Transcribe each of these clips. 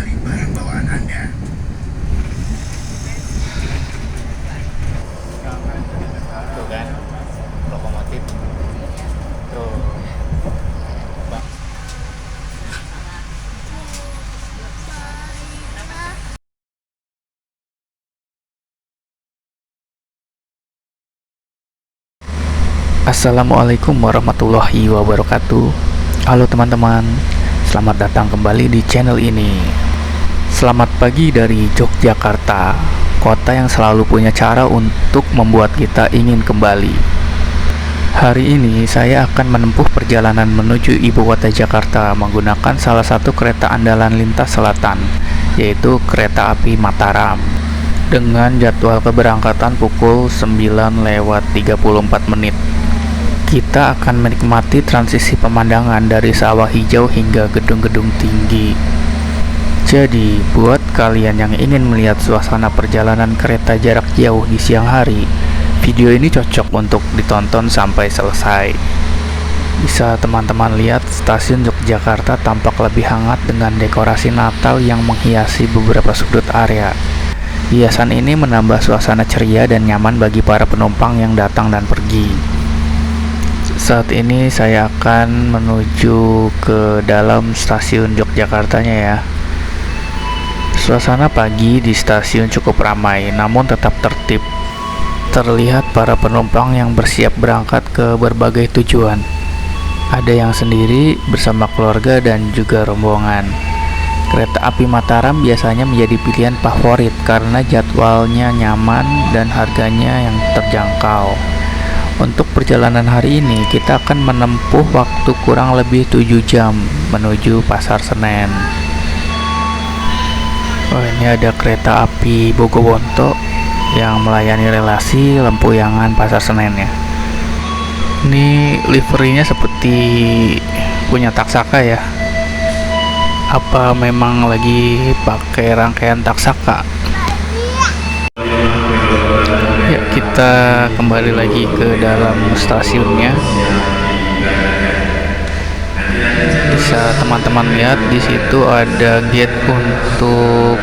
kembali barang bawaan Anda. Tuh kan, lokomotif. Tuh. Bang. Assalamualaikum warahmatullahi wabarakatuh. Halo teman-teman, selamat datang kembali di channel ini. Selamat pagi dari Yogyakarta, kota yang selalu punya cara untuk membuat kita ingin kembali. Hari ini saya akan menempuh perjalanan menuju ibu kota Jakarta menggunakan salah satu kereta andalan lintas selatan, yaitu kereta api Mataram. Dengan jadwal keberangkatan pukul 9:34. Kita akan menikmati transisi pemandangan dari sawah hijau hingga gedung-gedung tinggi. Jadi, buat kalian yang ingin melihat suasana perjalanan kereta jarak jauh di siang hari, video ini cocok untuk ditonton sampai selesai. Bisa teman-teman lihat stasiun Yogyakarta tampak lebih hangat dengan dekorasi Natal yang menghiasi beberapa sudut area. Hiasan ini menambah suasana ceria dan nyaman bagi para penumpang yang datang dan pergi. Saat ini saya akan menuju ke dalam stasiun Yogyakartanya ya. Suasana pagi di stasiun cukup ramai, namun tetap tertib. Terlihat para penumpang yang bersiap berangkat ke berbagai tujuan. Ada yang sendiri, bersama keluarga, dan juga rombongan. Kereta api Mataram biasanya menjadi pilihan favorit karena jadwalnya nyaman dan harganya yang terjangkau. Untuk perjalanan hari ini, kita akan menempuh waktu kurang lebih 7 jam menuju Pasar Senen. Oh, ini ada kereta api Bogowonto yang melayani relasi Lempuyangan Pasar Senen ya. Ini liverinya seperti punya Taksaka ya. Apa memang lagi pakai rangkaian Taksaka? Ya, kita kembali lagi ke dalam stasiunnya. Bisa teman-teman lihat di situ ada gate untuk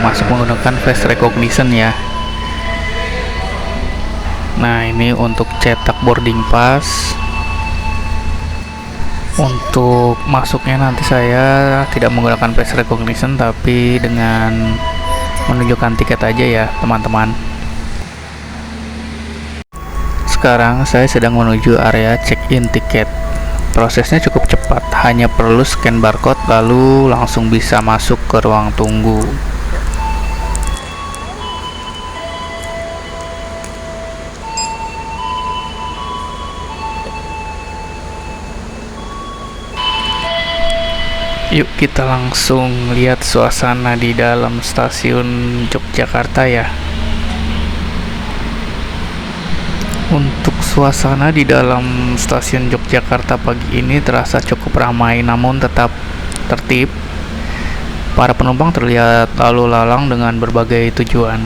masuk menggunakan face recognition ya. Nah, ini untuk cetak boarding pass. Untuk masuknya nanti saya tidak menggunakan face recognition, tapi dengan menunjukkan tiket aja ya teman-teman. Sekarang saya sedang menuju area check-in tiket. Prosesnya cukup cepat, hanya perlu scan barcode lalu langsung bisa masuk ke ruang tunggu. Yuk kita langsung lihat suasana di dalam stasiun Yogyakarta ya. Untuk suasana di dalam stasiun Yogyakarta pagi ini terasa cukup ramai namun tetap tertib. Para penumpang terlihat lalu lalang dengan berbagai tujuan.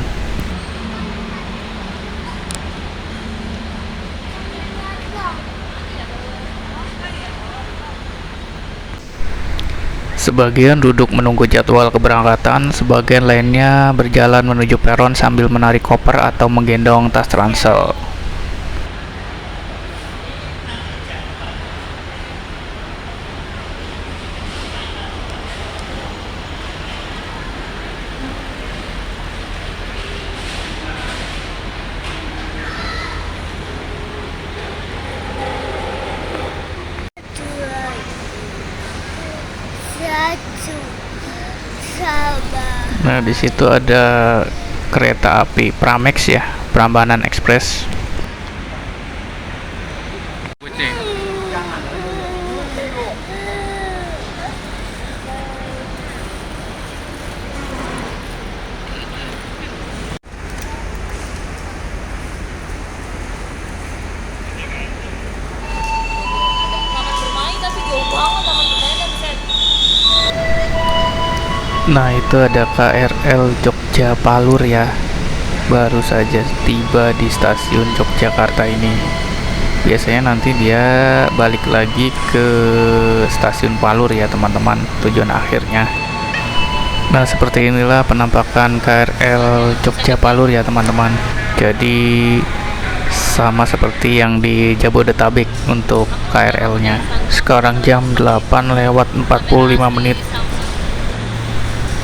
Sebagian duduk menunggu jadwal keberangkatan, sebagian lainnya berjalan menuju peron sambil menarik koper atau menggendong tas ransel. Nah, di situ ada kereta api Pramex ya, Prambanan Express. Nah, itu ada KRL Jogja Palur ya. Baru saja tiba di stasiun Yogyakarta ini. Biasanya nanti dia balik lagi ke stasiun Palur ya teman-teman, tujuan akhirnya. Nah, seperti inilah penampakan KRL Jogja Palur ya teman-teman. Jadi sama seperti yang di Jabodetabek untuk KRL-nya. Sekarang jam 8 lewat 45 menit.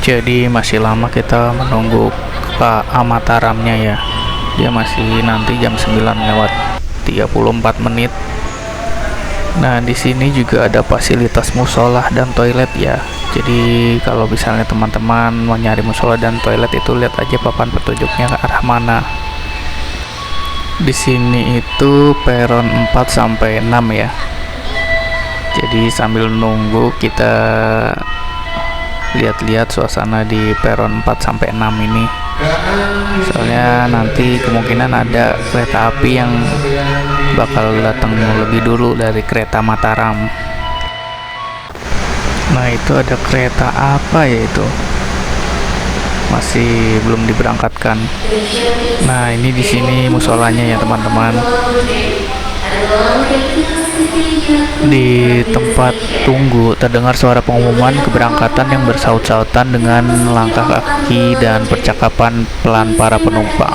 Jadi masih lama kita menunggu KA Mataramnya ya. Dia masih nanti jam 9 lewat 34 menit. Nah, di sini juga ada fasilitas musola dan toilet ya. Jadi kalau misalnya teman-teman mau nyari musola dan toilet itu lihat aja papan petunjuknya ke arah mana. Di sini itu peron 4 sampai 6 ya. Jadi sambil nunggu kita lihat-lihat suasana di peron 4 sampai 6 ini. Soalnya nanti kemungkinan ada kereta api yang bakal datang lebih dulu dari kereta Mataram. Nah, itu ada kereta apa ya itu? Masih belum diberangkatkan. Nah, ini di sini musolanya ya teman-teman. Di tempat tunggu terdengar suara pengumuman keberangkatan yang bersaut-sautan dengan langkah kaki dan percakapan pelan para penumpang.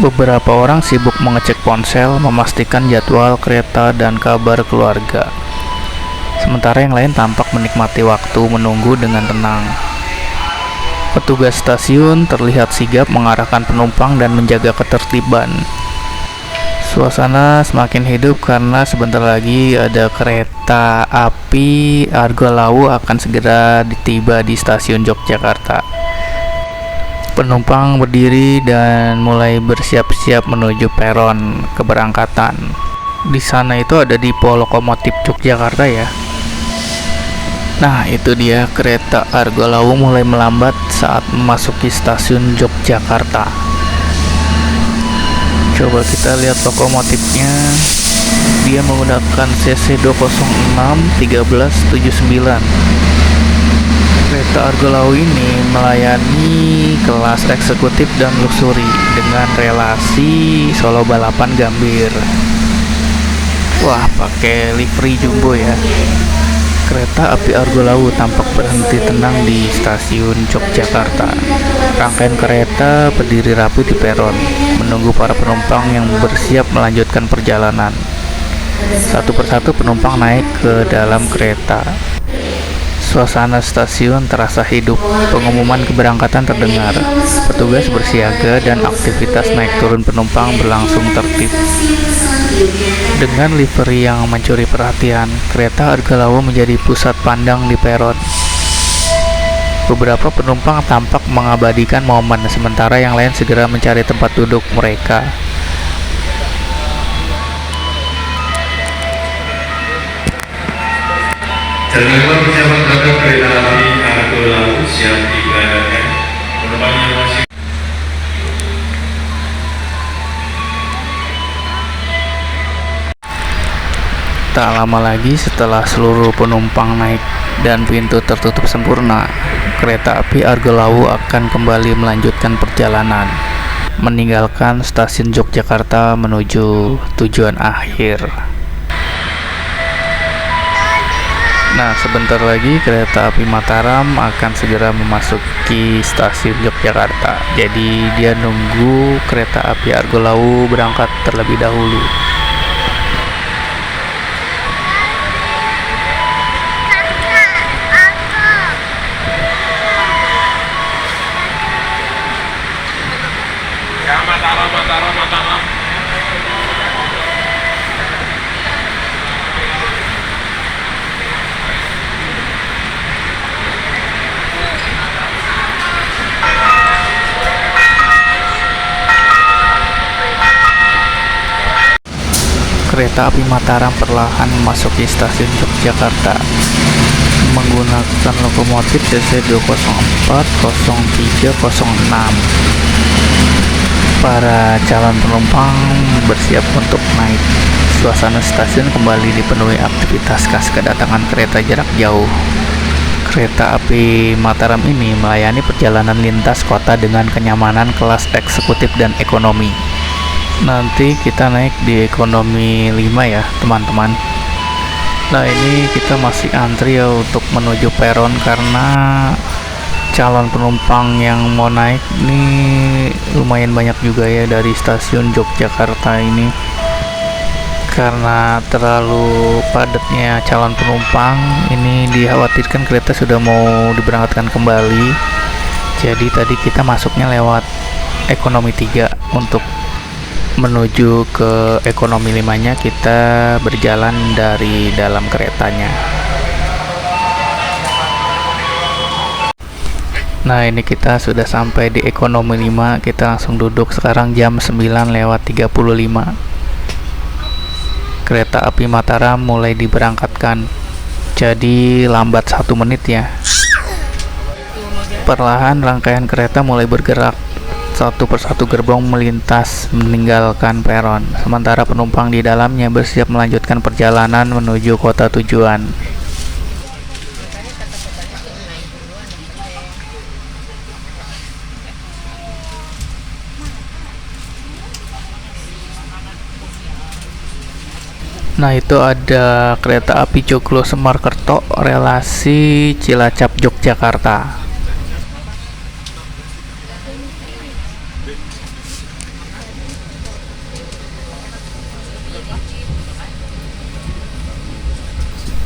Beberapa orang sibuk mengecek ponsel, memastikan jadwal kereta dan kabar keluarga. Sementara yang lain tampak menikmati waktu menunggu dengan tenang. Petugas stasiun terlihat sigap mengarahkan penumpang dan menjaga ketertiban. Suasana semakin hidup karena sebentar lagi ada kereta api Argolawu akan segera tiba di stasiun Yogyakarta. Penumpang berdiri dan mulai bersiap-siap menuju peron keberangkatan. Di sana itu ada depo lokomotif Yogyakarta ya. Nah, itu dia kereta Argolawu mulai melambat saat memasuki stasiun Yogyakarta. Coba kita lihat lokomotifnya. Dia menggunakan CC 206-1379. Kereta Argolawu ini melayani kelas eksekutif dan luxury dengan relasi Solo Balapan Gambir. Wah, pakai livery jumbo ya. Kereta api Argolawu tampak berhenti tenang di stasiun Yogyakarta. Rangkaian kereta berdiri rapi di peron, menunggu para penumpang yang bersiap melanjutkan perjalanan. Satu persatu penumpang naik ke dalam kereta. Suasana stasiun terasa hidup. Pengumuman keberangkatan terdengar. Petugas bersiaga dan aktivitas naik turun penumpang berlangsung tertib. Dengan livery yang mencuri perhatian, kereta Argolawu menjadi pusat pandang di peron. Beberapa penumpang tampak mengabadikan momen, sementara yang lain segera mencari tempat duduk mereka. Terima persiapan berangkat kereta api Argolawu siap diberangkatkan. Penumpang yang masih Tak lama lagi setelah seluruh penumpang naik dan pintu tertutup sempurna, kereta api Argolawu akan kembali melanjutkan perjalanan, meninggalkan stasiun Yogyakarta menuju tujuan akhir. Nah, sebentar lagi kereta api Mataram akan segera memasuki stasiun Yogyakarta. Jadi dia nunggu kereta api Argolawu berangkat terlebih dahulu. Mataram. Kereta api Mataram perlahan memasuki stasiun Yogyakarta menggunakan lokomotif CC 204-0306. Para calon penumpang bersiap untuk naik. Suasana stasiun kembali dipenuhi aktivitas khas kedatangan kereta jarak jauh. Kereta api Mataram ini melayani perjalanan lintas kota dengan kenyamanan kelas eksekutif dan ekonomi. Nanti kita naik di ekonomi 5 ya teman-teman. Nah, ini kita masih antri ya untuk menuju peron karena calon penumpang yang mau naik ini lumayan banyak juga ya dari stasiun Yogyakarta ini. Karena terlalu padatnya calon penumpang, ini dikhawatirkan kereta sudah mau diberangkatkan kembali. Jadi tadi kita masuknya lewat ekonomi 3, untuk menuju ke ekonomi 5-nya kita berjalan dari dalam keretanya. Nah, ini kita sudah sampai di ekonomi 5, kita langsung duduk. Sekarang jam 9:35. Kereta api Mataram mulai diberangkatkan, jadi lambat 1 menit ya. Perlahan rangkaian kereta mulai bergerak, satu persatu gerbong melintas meninggalkan peron, sementara penumpang di dalamnya bersiap melanjutkan perjalanan menuju kota tujuan. Nah, itu ada kereta api Joglo Semarkerto relasi Cilacap Yogyakarta.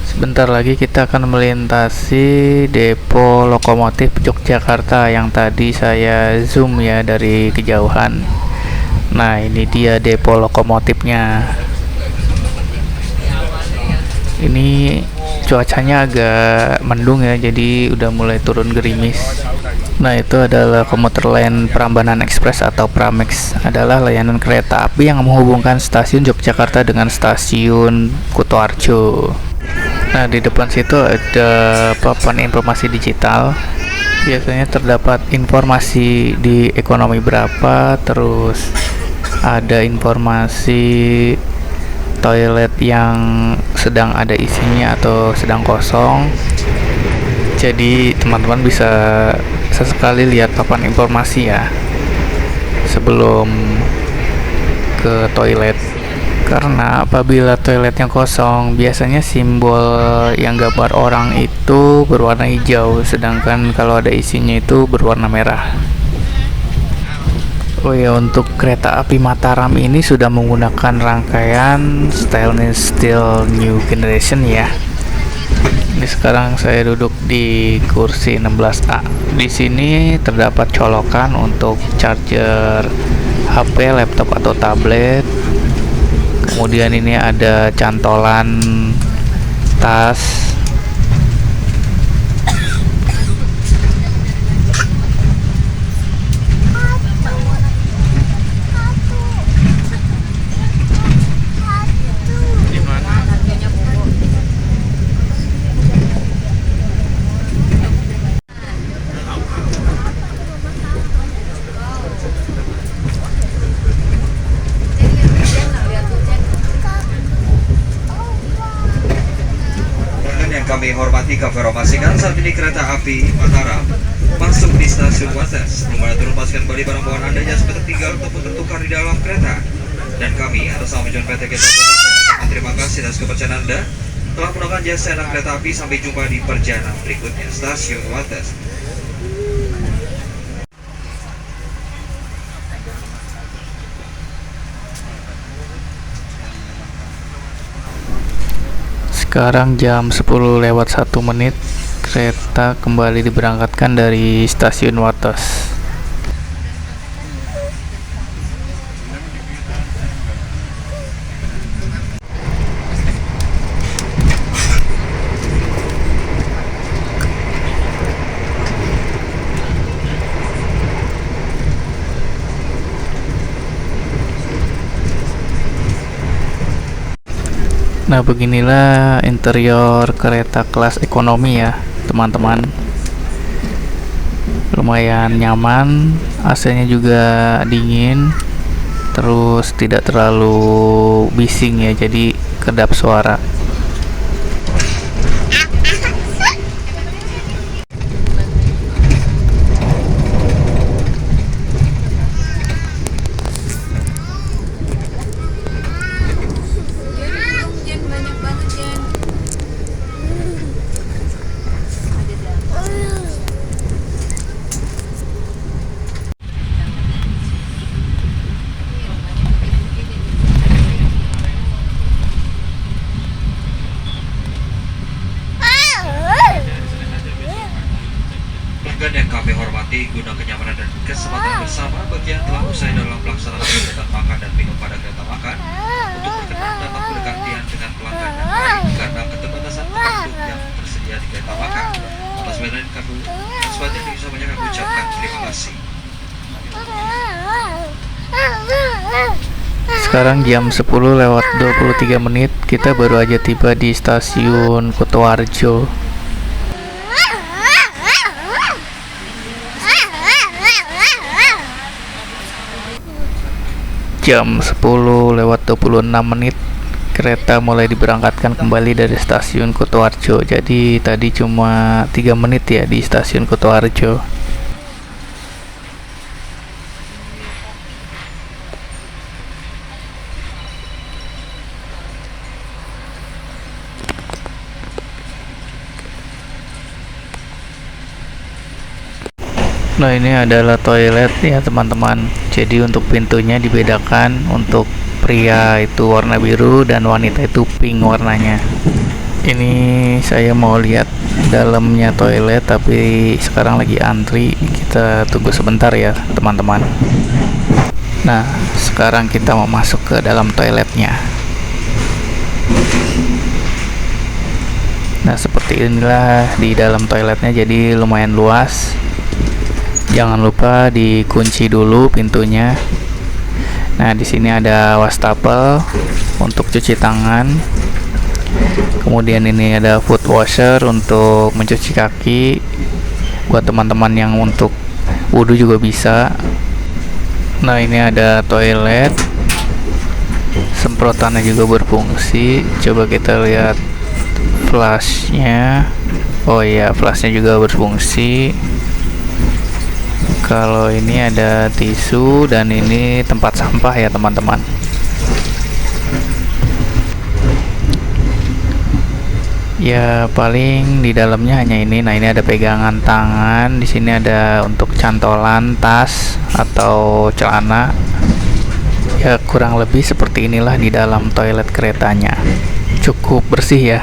Sebentar lagi kita akan melintasi depo lokomotif Yogyakarta yang tadi saya zoom ya dari kejauhan. Nah, ini dia depo lokomotifnya. Ini cuacanya agak mendung ya, jadi udah mulai turun gerimis. Nah, itu adalah komuter lain Prambanan Express atau Pramex, adalah layanan kereta api yang menghubungkan stasiun Yogyakarta dengan stasiun Kutoarjo. Nah, di depan situ ada papan informasi digital. Biasanya terdapat informasi di ekonomi berapa, terus ada informasi toilet yang sedang ada isinya atau sedang kosong. Jadi teman-teman bisa sesekali lihat papan informasi ya sebelum ke toilet, karena apabila toiletnya kosong biasanya simbol yang gambar orang itu berwarna hijau, sedangkan kalau ada isinya itu berwarna merah. Oh ya, untuk kereta api Mataram ini sudah menggunakan rangkaian stainless steel new generation ya. Ini sekarang saya duduk di kursi 16A. Di sini terdapat colokan untuk charger HP, laptop atau tablet. Kemudian ini ada cantolan tas. Kami hormati konfirmasikan saat ini kereta api Mataram masuk di stasiun Wates. Sebelum Anda turun, pastikan kembali barang bawaan Anda jangan sampai tertinggal ataupun tertukar di dalam kereta. Dan kami atas nama PT Kereta Api terima kasih atas kepercayaan Anda telah menggunakan jasa anak kereta api. Sampai jumpa di perjalanan berikutnya, stasiun Wates. Sekarang jam 10:01, kereta kembali diberangkatkan dari stasiun Wates. Nah, beginilah interior kereta kelas ekonomi ya teman-teman. Lumayan nyaman, AC-nya juga dingin, terus tidak terlalu bising ya, jadi kedap suara. pelanggan yang kami hormati, guna kenyamanan dan kesempatan bersama bagi yang telah usai dalam pelaksanaan kegiatan makan dan minum pada kereta makan, untuk berkenan dapat bergantian dengan pelanggan yang lain karena keterbatasan tempat duduk yang tersedia di kereta makan. Atas sebagian bisa banyak kami ucapkan terima kasih. Sekarang jam 10 lewat 23 menit, kita baru aja tiba di stasiun Kutoarjo. Jam 10 lewat 26 menit, kereta mulai diberangkatkan kembali dari stasiun Kutoarjo. Jadi tadi cuma 3 menit ya di stasiun Kutoarjo. Nah, ini adalah toilet ya teman-teman. Jadi untuk pintunya dibedakan, untuk pria itu warna biru dan wanita itu pink warnanya. Ini saya mau lihat dalamnya toilet, tapi sekarang lagi antri. Kita tunggu sebentar ya teman-teman. Nah, sekarang kita mau masuk ke dalam toiletnya. Nah, seperti inilah di dalam toiletnya, jadi lumayan luas. Jangan lupa dikunci dulu pintunya. Nah, di sini ada wastafel untuk cuci tangan. Kemudian ini ada foot washer untuk mencuci kaki. Buat teman-teman yang untuk wudhu juga bisa. Nah, ini ada toilet. Semprotannya juga berfungsi. Coba kita lihat flashnya. Oh iya, flashnya juga berfungsi. Kalau ini ada tisu, dan ini tempat sampah ya teman-teman. Ya paling di dalamnya hanya ini. Nah, ini ada pegangan tangan. Di sini ada untuk cantolan tas atau celana. Ya kurang lebih seperti inilah di dalam toilet keretanya. Cukup bersih ya.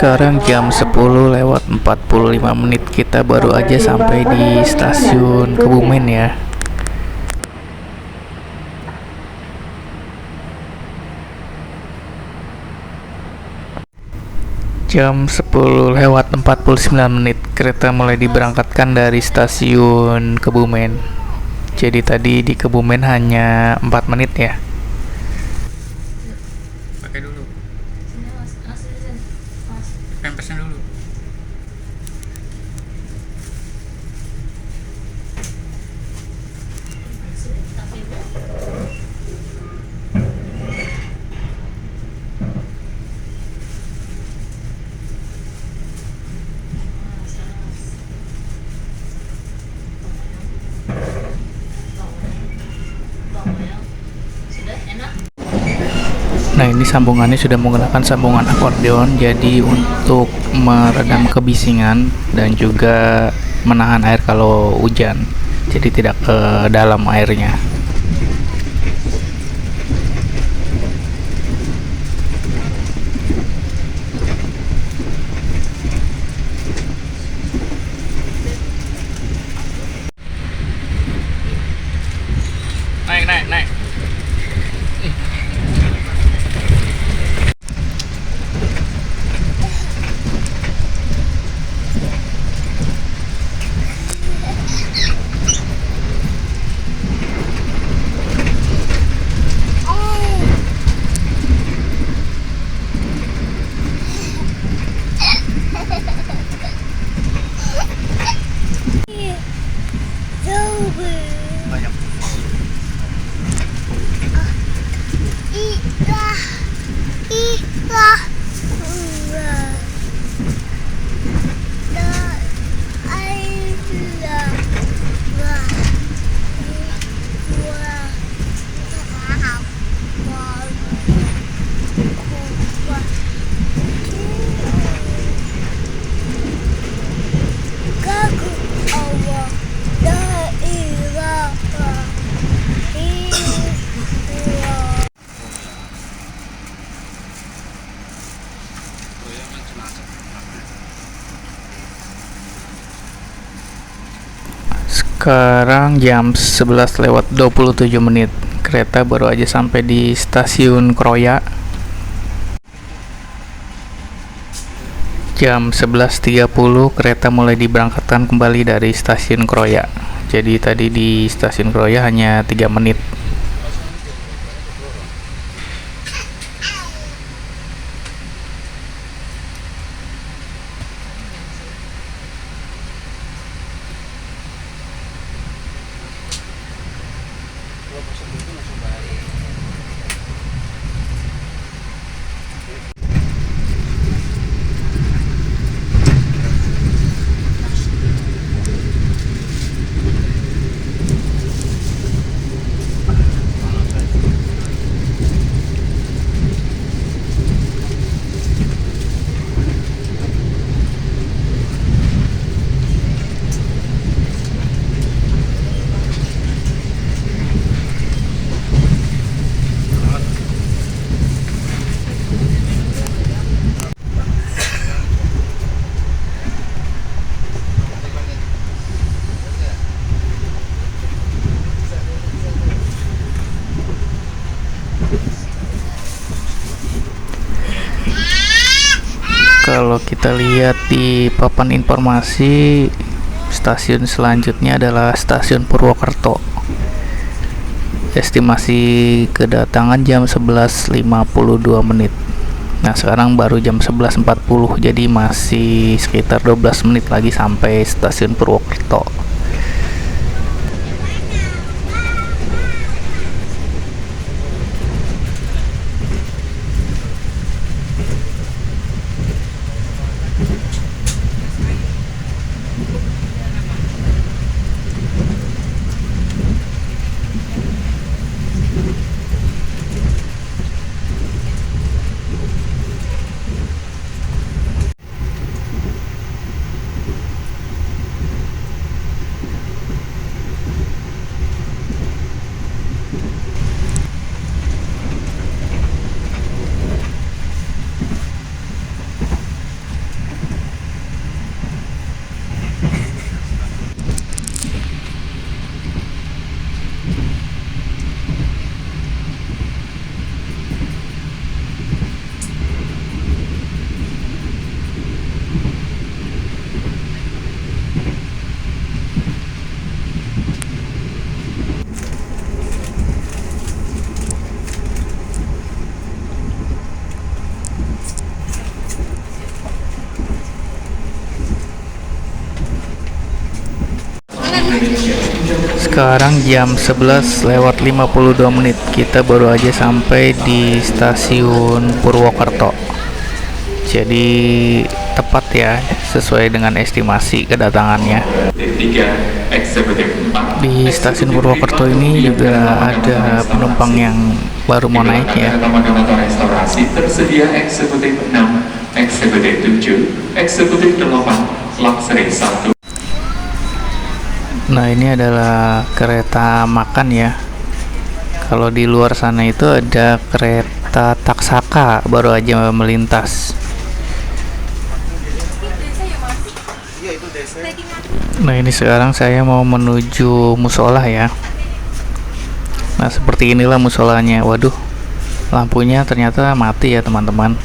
Sekarang jam 10 lewat 45 menit, kita baru aja sampai di stasiun Kebumen ya. Jam 10 lewat 49 menit kereta mulai diberangkatkan dari stasiun Kebumen. Jadi tadi di Kebumen hanya 4 menit ya. Pakai dulu. Pempesnya dulu. Nah, ini sambungannya sudah menggunakan sambungan akordeon, jadi untuk meredam kebisingan dan juga menahan air kalau hujan, jadi tidak ke dalam airnya. Naik. Banyak. Sekarang jam 11 lewat 27 menit. Kereta baru aja sampai di stasiun Kroya. Jam 11.30 kereta mulai diberangkatkan kembali dari stasiun Kroya. Jadi tadi di stasiun Kroya hanya 3 menit. Kalau kita lihat di papan informasi, stasiun selanjutnya adalah stasiun Purwokerto. Estimasi kedatangan jam 11.52 menit. Nah, sekarang baru jam 11.40, jadi masih sekitar 12 menit lagi sampai stasiun Purwokerto. Sekarang jam 11 lewat 52 menit. Kita baru aja sampai di stasiun Purwokerto. Jadi tepat ya, sesuai dengan estimasi kedatangannya. Di stasiun Purwokerto ini juga ada penumpang yang baru mau naik ya. Motor restorasi tersedia eksekutif 6, eksekutif 7, eksekutif 8, luxury 1. Nah, ini adalah kereta makan ya. Kalau di luar sana itu ada kereta Taksaka baru aja melintas. Nah, ini sekarang saya mau menuju musola ya. Nah, seperti inilah musolanya. Waduh, lampunya ternyata mati ya teman-teman.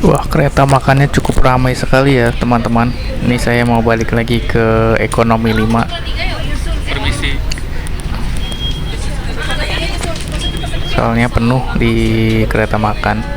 Wah, kereta makannya cukup ramai sekali ya teman-teman. Ini saya mau balik lagi ke ekonomi 5. Permisi. Soalnya penuh di kereta makan.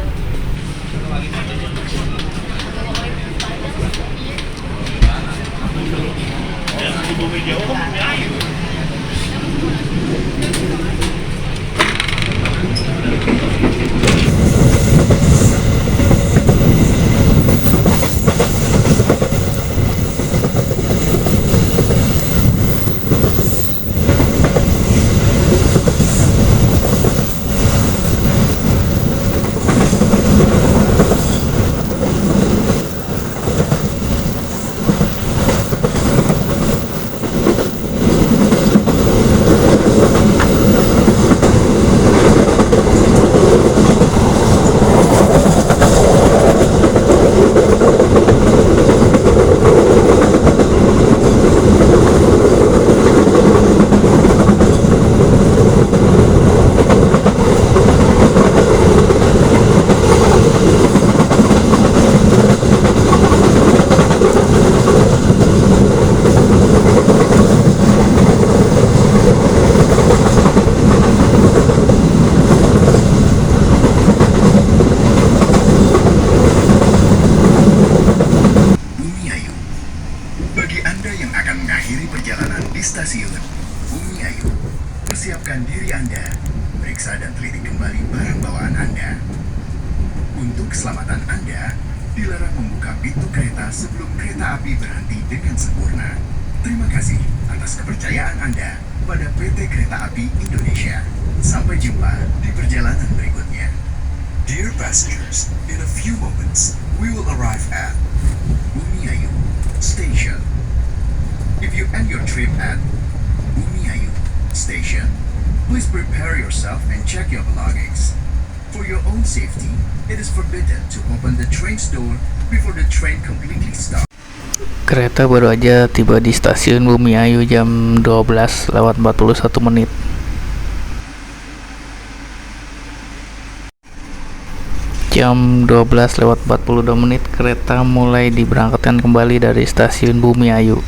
Persiapkan diri Anda, periksa dan teliti kembali barang bawaan Anda. Untuk keselamatan Anda, dilarang membuka pintu kereta sebelum kereta api berhenti dengan sempurna. Terima kasih atas kepercayaan Anda pada PT Kereta Api Indonesia. Sampai jumpa di perjalanan berikutnya. Dear passengers, in a few moments, we will arrive at Bumiayu Station. If you end your trip at Bumiayu Station, please prepare yourself and check your belongings. For your own safety, it is forbidden to open the train's door before the train completely stops. Kereta baru aja tiba di stasiun Bumiayu jam 12 lewat 41 menit. Jam 12 lewat 42 menit kereta mulai diberangkatkan kembali dari stasiun Bumiayu.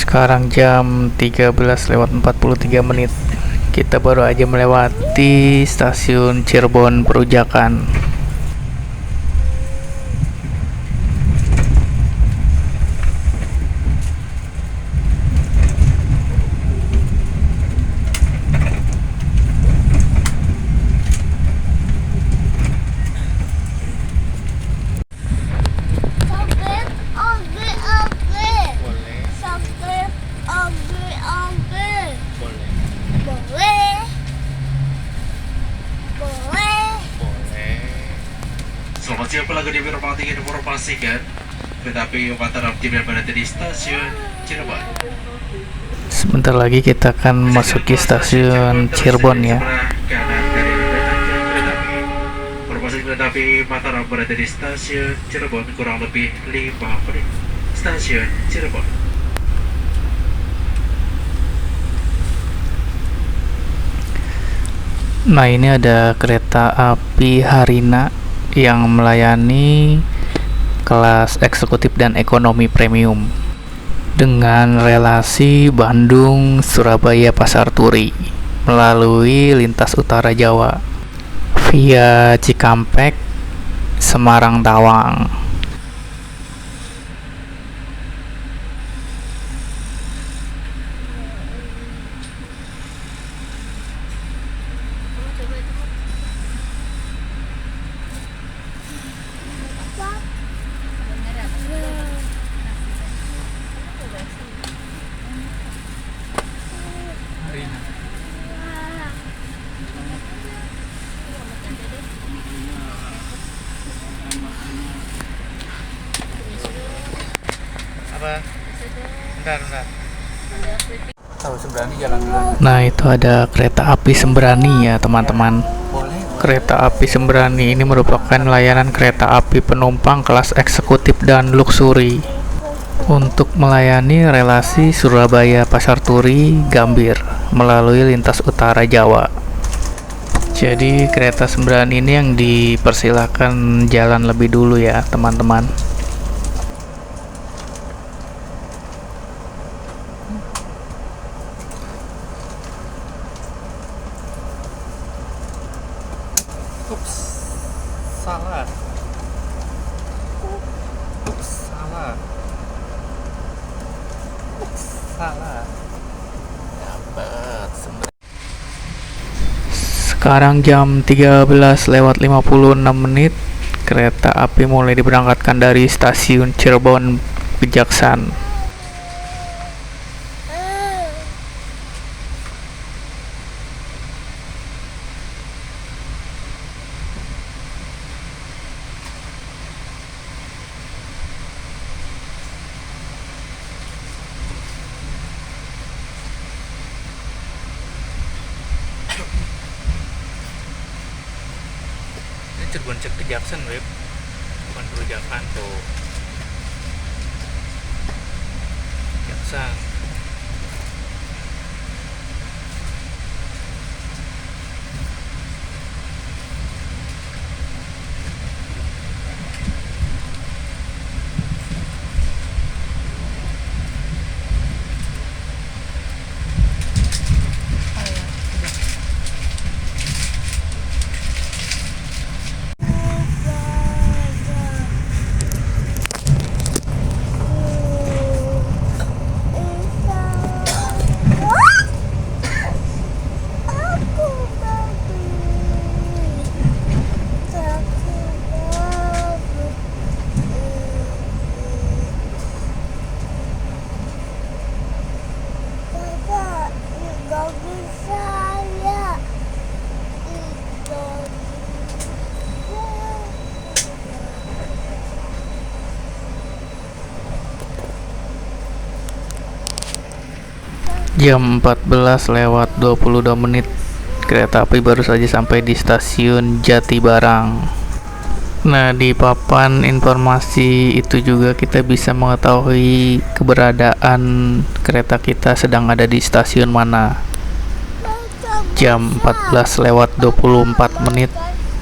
Sekarang jam 13:43. Kita baru aja melewati stasiun Cirebon Perujakan. Selamat siang pelanggan yang berhormat, ingin informasikan kereta api Mataram tiba berada di stasiun Cirebon. Sebentar lagi kita akan masuki stasiun Cirebon ya. Kanan dari rangkaian kereta api. Informasi kereta api Mataram berada di stasiun Cirebon kurang lebih 5 menit. Stasiun Cirebon. Nah, ini ada kereta api Harina yang melayani kelas eksekutif dan ekonomi premium dengan relasi Bandung, Surabaya, Pasar Turi melalui lintas utara Jawa via Cikampek, Semarang, Tawang. Nah, itu ada kereta api Sembrani ya teman-teman. Kereta api Sembrani ini merupakan layanan kereta api penumpang kelas eksekutif dan luxury untuk melayani relasi Surabaya, Pasar Turi, Gambir melalui lintas utara Jawa. Jadi kereta Sembrani ini yang dipersilakan jalan lebih dulu ya teman-teman. Ups, salah. Sekarang jam 13:56. Kereta api mulai diberangkatkan dari stasiun Cirebon Kejaksan. Cirebon cek Kejaksan web, bukan Perujakan tuh. Kejaksan. Jam 14:22. Kereta api baru saja sampai di stasiun Jatibarang. Nah, di papan informasi itu juga kita bisa mengetahui keberadaan kereta kita sedang ada di stasiun mana. Jam 14:24.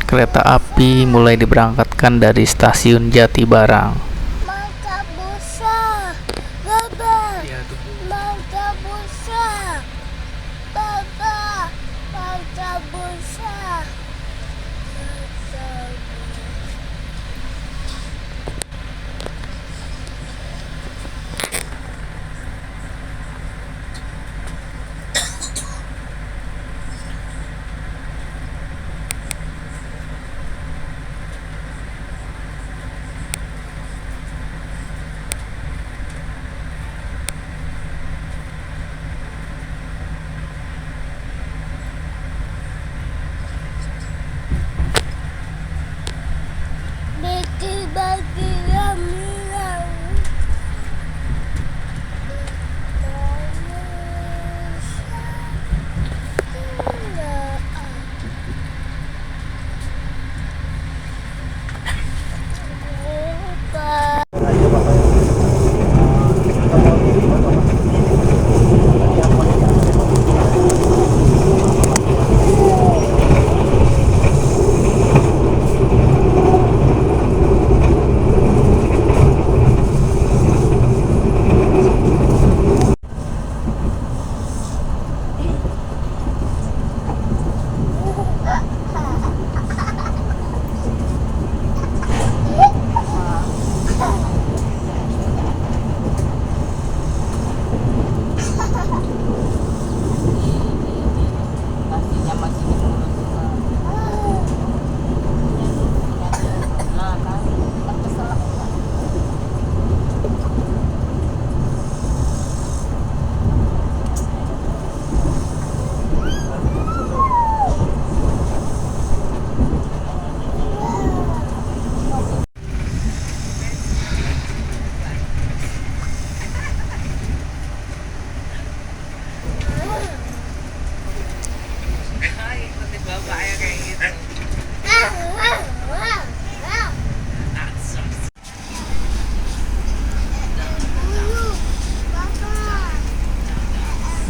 Kereta api mulai diberangkatkan dari stasiun Jatibarang. busa. Papa, baca busa. Baca bagi ramilan.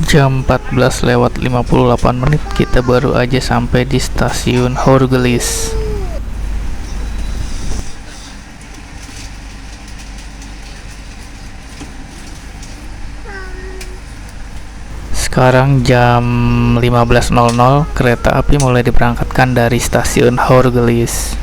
Jam 14:58 kita baru aja sampai di stasiun Horgelis. Sekarang jam 15.00, kereta api mulai diberangkatkan dari stasiun Horgelis.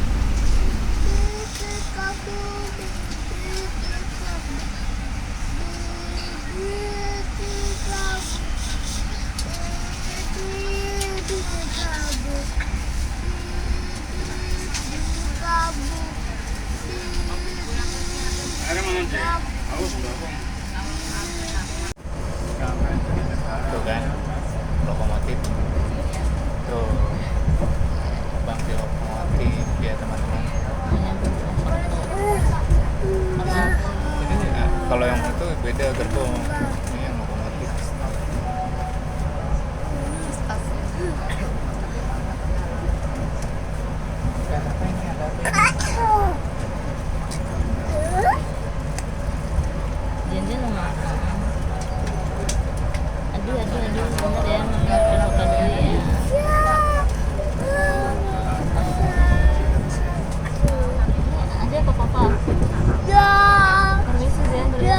Tuh kan, lokomotif tuh, bangkai lokomotif ya teman-teman. Ini kalau yang itu beda gerbong, ini yang lokomotif. Kenapa ini ada Jangan lama. Aduh, bener ya, pelokan dulu ya. Ada apa papa? Ya. Permisi ya, permisi.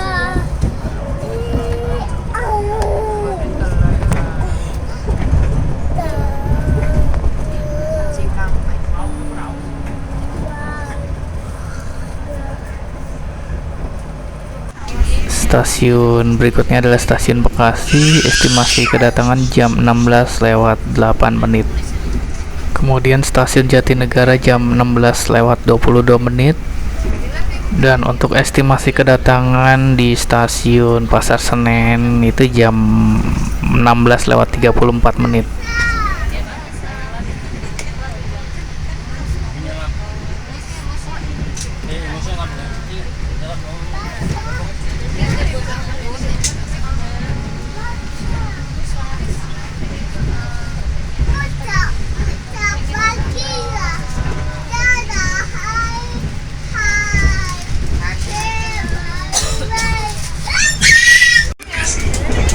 Stasiun berikutnya adalah stasiun Bekasi, estimasi kedatangan jam 16:08. Kemudian stasiun Jatinegara jam 16:22. Dan untuk estimasi kedatangan di stasiun Pasar Senen itu jam 16:34.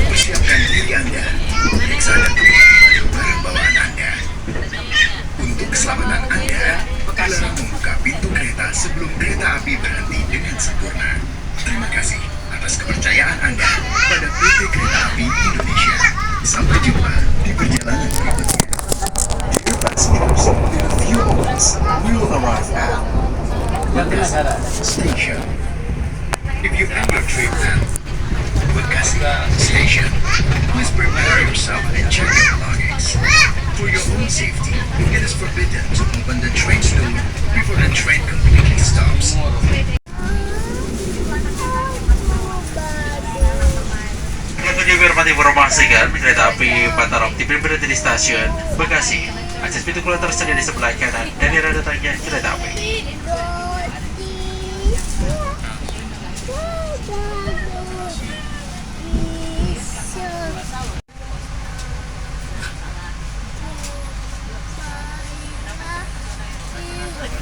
Persiapkan diri Anda. Periksa dan teliti kembali barang Sampai jumpa di perjalanan berikutnya. Dear passengers, in a few moments, we will arrive at Bekasi Station. If you end your trip at Bekasi Station, please prepare yourself and check your belongings. For your own safety, it is forbidden to open the train's door before the train completely stops. Untuk dihormati informasikan, kereta api Mataram tiba berhenti di stasiun Bekasi. Akses pintu keluar tersedia di sebelah kanan dan di rada tangga kereta api.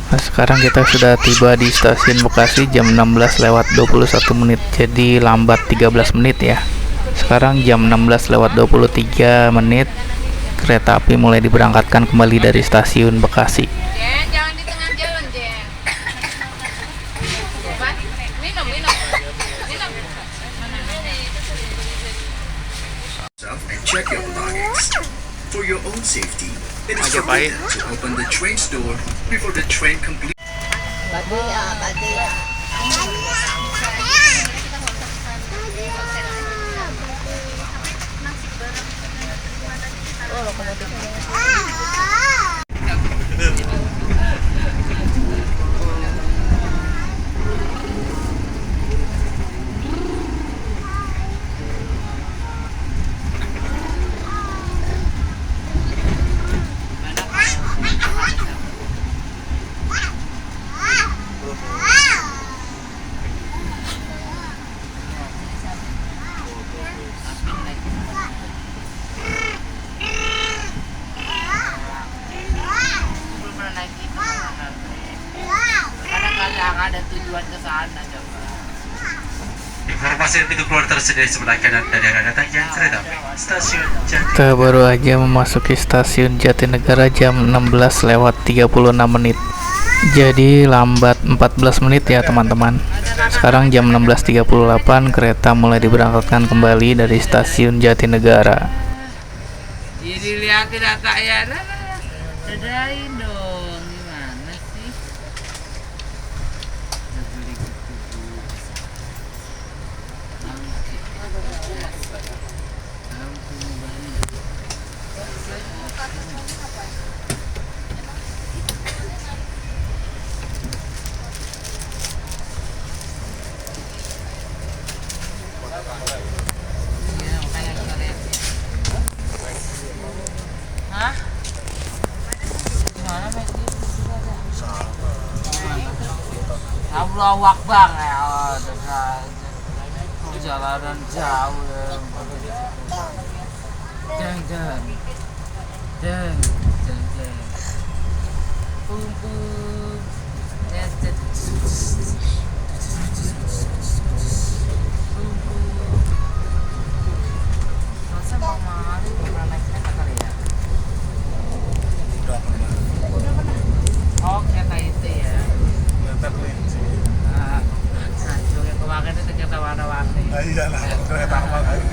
Nah, sekarang kita sudah tiba di stasiun Bekasi jam 16:21. Jadi lambat 13 menit ya. Sekarang jam 16:23. Kereta api mulai diberangkatkan kembali dari stasiun Bekasi. Jangan di tengah jalan, Jen. Minum. And check your belongings. For your own safety, it is forbidden to open the train's door before the train completely. Kadang-kadang ada tujuan ke sana coba. Informasi pintu keluar tersedia di sebelah kanan dan di rada tangga kereta api. Stasiun Jatinegara. Kita baru aja memasuki stasiun Jatinegara jam 16:36. Jadi lambat 14 menit ya teman-teman. Sekarang jam 16:38 kereta mulai diberangkatkan kembali dari stasiun Jatinegara. Jadi lihatin data ya, dadain dong, gimana sih? Hah? Gimana Messi? Allahu Akbar ya, perjalanan jauh ya. Jeng. Pum. Masa mau mari pernah naik kereta kali ya? Udah pernah. Oh, kereta itu ya. Kereta kelinci. Nah, yang kemarin itu kereta warna-warni. Iya lah, kereta apa lagi?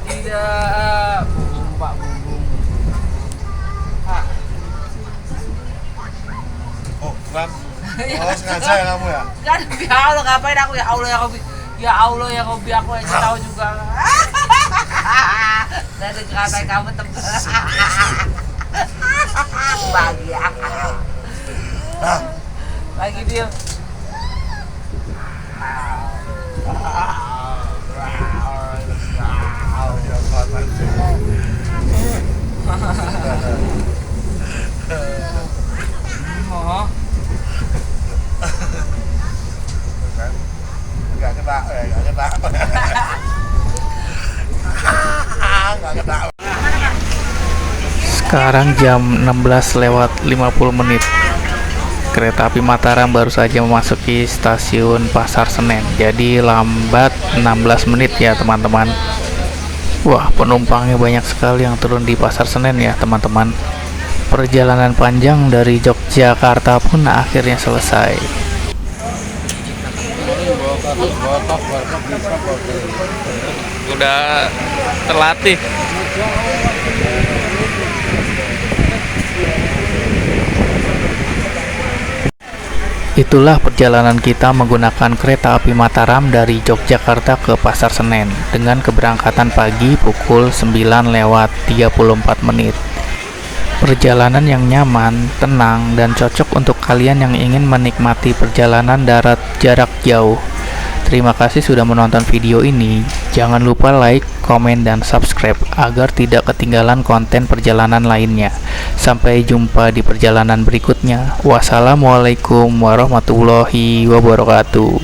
Tidak, Pak Bumbung. Pak. Oh, bukan. Oh, sengaja ya kamu ya? Kan ya Allah, ngapain aku ya Allah ya Robi aku aja tahu juga. Dari kata kamu tebal. Bahagia. Lagi dia. Oh. Nggak kena. Sekarang jam 16:50. Kereta api Mataram baru saja memasuki stasiun Pasar Senen. Jadi lambat 16 menit ya teman-teman. Wah, penumpangnya banyak sekali yang turun di Pasar Senen ya teman-teman. Perjalanan panjang dari Yogyakarta pun akhirnya selesai. Udah terlatih. Itulah perjalanan kita menggunakan kereta api Mataram dari Yogyakarta ke Pasar Senen dengan keberangkatan pagi pukul 9:34. Perjalanan yang nyaman, tenang, dan cocok untuk kalian yang ingin menikmati perjalanan darat jarak jauh. Terima kasih sudah menonton video ini. Jangan lupa like, komen, dan subscribe agar tidak ketinggalan konten perjalanan lainnya. Sampai jumpa di perjalanan berikutnya. Wassalamualaikum warahmatullahi wabarakatuh.